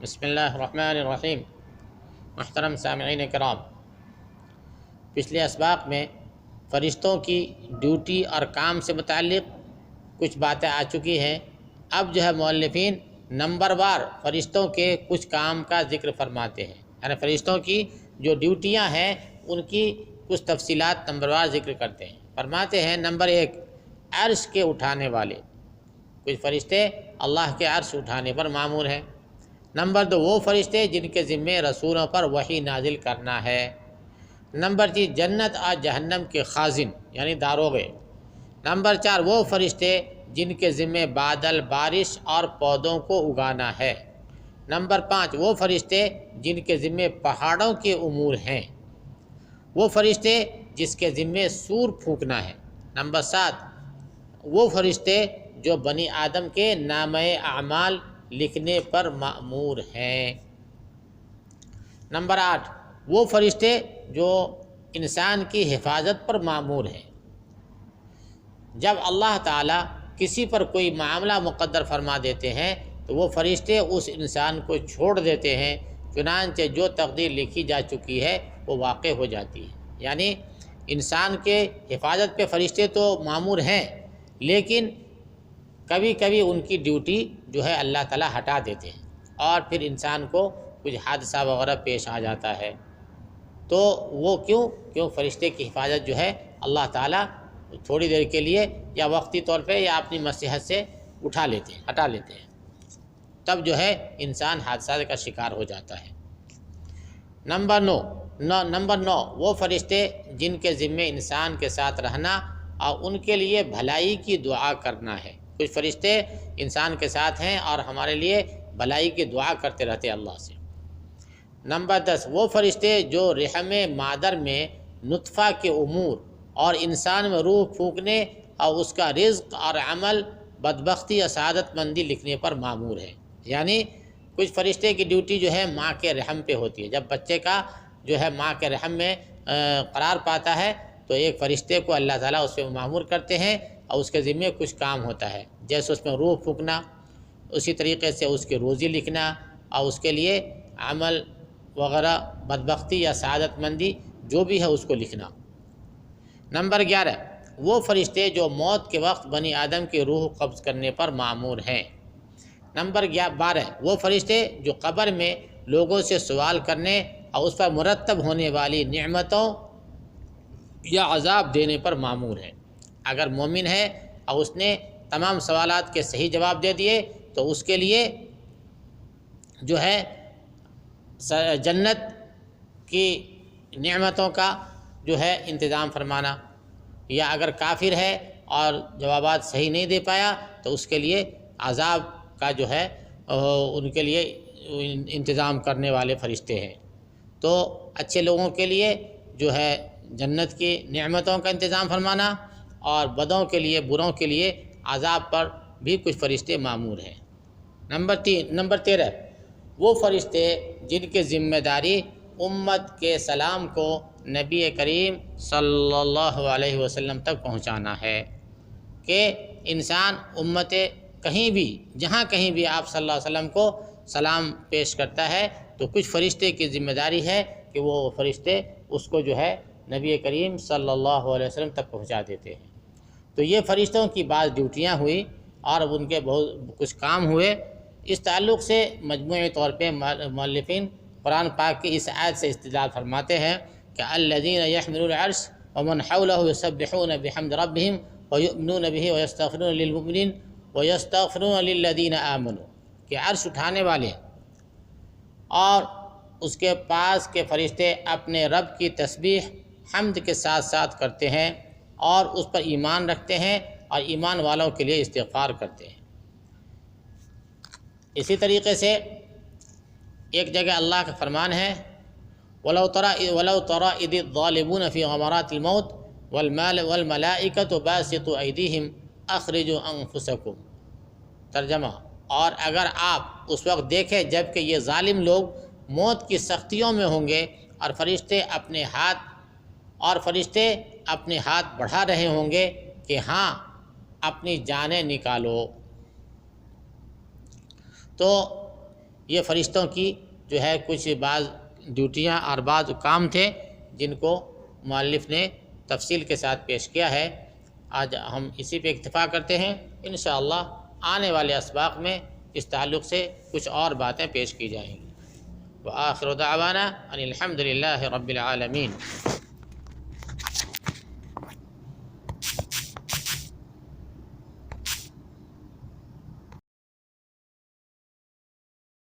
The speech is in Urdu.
بسم اللہ الرحمن الرحیم۔ محترم سامعین کرام، پچھلے اسباق میں فرشتوں کی ڈیوٹی اور کام سے متعلق کچھ باتیں آ چکی ہیں۔ اب جو ہے مؤلفین نمبر وار فرشتوں کے کچھ کام کا ذکر فرماتے ہیں، یعنی فرشتوں کی جو ڈیوٹیاں ہیں ان کی کچھ تفصیلات نمبر وار ذکر کرتے ہیں۔ فرماتے ہیں نمبر 1، عرش کے اٹھانے والے، کچھ فرشتے اللہ کے عرش اٹھانے پر مامور ہیں۔ نمبر 2، وہ فرشتے جن کے ذمے رسولوں پر وحی نازل کرنا ہے۔ نمبر 3، جنت اور جہنم کے خازن یعنی داروغے۔ نمبر 4، وہ فرشتے جن کے ذمے بادل، بارش اور پودوں کو اگانا ہے۔ نمبر 5، وہ فرشتے جن کے ذمے پہاڑوں کے امور ہیں۔ وہ فرشتے جس کے ذمے سور پھونکنا ہے۔ نمبر 7، وہ فرشتے جو بنی آدم کے نامہ اعمال لکھنے پر مأمور ہیں۔ نمبر 8، وہ فرشتے جو انسان کی حفاظت پر مأمور ہیں۔ جب اللہ تعالیٰ کسی پر کوئی معاملہ مقدر فرما دیتے ہیں تو وہ فرشتے اس انسان کو چھوڑ دیتے ہیں، چنانچہ جو تقدیر لکھی جا چکی ہے وہ واقع ہو جاتی ہے۔ یعنی انسان کے حفاظت پہ فرشتے تو مأمور ہیں، لیکن کبھی کبھی ان کی ڈیوٹی جو ہے اللہ تعالیٰ ہٹا دیتے ہیں اور پھر انسان کو کچھ حادثہ وغیرہ پیش آ جاتا ہے۔ تو وہ کیوں فرشتے کی حفاظت جو ہے اللہ تعالیٰ تھوڑی دیر کے لیے یا وقتی طور پہ یا اپنی مصلحت سے ہٹا لیتے ہیں، تب جو ہے انسان حادثات کا شکار ہو جاتا ہے۔ نمبر 9، وہ فرشتے جن کے ذمے انسان کے ساتھ رہنا اور ان کے لیے بھلائی کی دعا کرنا ہے۔ کچھ فرشتے انسان کے ساتھ ہیں اور ہمارے لیے بھلائی کی دعا کرتے رہتے اللہ سے۔ نمبر 10، وہ فرشتے جو رحم مادر میں نطفہ کے امور اور انسان میں روح پھونکنے اور اس کا رزق اور عمل، بدبختی یا سعادت مندی لکھنے پر مامور ہے۔ یعنی کچھ فرشتے کی ڈیوٹی جو ہے ماں کے رحم پہ ہوتی ہے۔ جب بچے کا جو ہے ماں کے رحم میں قرار پاتا ہے تو ایک فرشتے کو اللہ تعالیٰ اس پہ مامور کرتے ہیں اور اس کے ذمے کچھ کام ہوتا ہے، جیسے اس میں روح پھونکنا، اسی طریقے سے اس کی روزی لکھنا اور اس کے لیے عمل وغیرہ، بدبختی یا سعادت مندی جو بھی ہے اس کو لکھنا۔ نمبر 11، وہ فرشتے جو موت کے وقت بنی آدم کی روح قبض کرنے پر مامور ہیں۔ نمبر 12، وہ فرشتے جو قبر میں لوگوں سے سوال کرنے اور اس پر مرتب ہونے والی نعمتوں یا عذاب دینے پر مامور ہیں۔ اگر مومن ہے اور اس نے تمام سوالات کے صحیح جواب دے دیے تو اس کے لیے جو ہے جنت کی نعمتوں کا جو ہے انتظام فرمانا، یا اگر کافر ہے اور جوابات صحیح نہیں دے پایا تو اس کے لیے عذاب کا جو ہے ان کے لیے انتظام کرنے والے فرشتے ہیں۔ تو اچھے لوگوں کے لیے جو ہے جنت کی نعمتوں کا انتظام فرمانا اور بدوں کے لیے، بروں کے لیے عذاب پر بھی کچھ فرشتے مامور ہیں۔ نمبر 13، وہ فرشتے جن کی ذمہ داری امت کے سلام کو نبی کریم صلی اللہ علیہ وسلم تک پہنچانا ہے، کہ انسان امت کہیں بھی، جہاں کہیں بھی آپ صلی اللہ علیہ وسلم کو سلام پیش کرتا ہے تو کچھ فرشتے کی ذمہ داری ہے کہ وہ فرشتے اس کو جو ہے نبی کریم صلی اللہ علیہ وسلم تک پہنچا دیتے ہیں۔ تو یہ فرشتوں کی بعض ڈیوٹیاں ہوئی اور ان کے بہت کچھ کام ہوئے۔ اس تعلق سے مجموعی طور پہ مؤلفین قرآن پاک کی اس آیت سے استدلال فرماتے ہیں کہ الذین یحملون العرش ومن حولہ یسبحون بحمد ربہم ویؤمنون بہ ویستغفرون للمؤمنین ویستغفرون للذین آمنوا، کہ عرش اٹھانے والے اور اس کے پاس کے فرشتے اپنے رب کی تسبیح حمد کے ساتھ ساتھ کرتے ہیں اور اس پر ایمان رکھتے ہیں اور ایمان والوں کے لیے استغفار کرتے ہیں۔ اسی طریقے سے ایک جگہ اللہ کا فرمان ہے وَلَوْ تَرَىٰ إِذِ الظَّالِمُونَ فِي غَمَرَاتِ الْمَوْتِ وَالْمَلَائِكَةُ بَاسِطُو أَيْدِيهِمْ أَخْرِجُوا أَنفُسَكُمْ۔ ترجمہ، اور اگر آپ اس وقت دیکھیں جب کہ یہ ظالم لوگ موت کی سختیوں میں ہوں گے اور فرشتے اپنے ہاتھ بڑھا رہے ہوں گے کہ ہاں اپنی جانیں نکالو، تو یہ فرشتوں کی جو ہے کچھ بعض ڈیوٹیاں اور بعض کام تھے جن کو مؤلف نے تفصیل کے ساتھ پیش کیا ہے۔ آج ہم اسی پہ اکتفا کرتے ہیں، انشاءاللہ آنے والے اسباق میں اس تعلق سے کچھ اور باتیں پیش کی جائیں گی۔ وآخر دعوانا ان الحمد للہ رب العالمین۔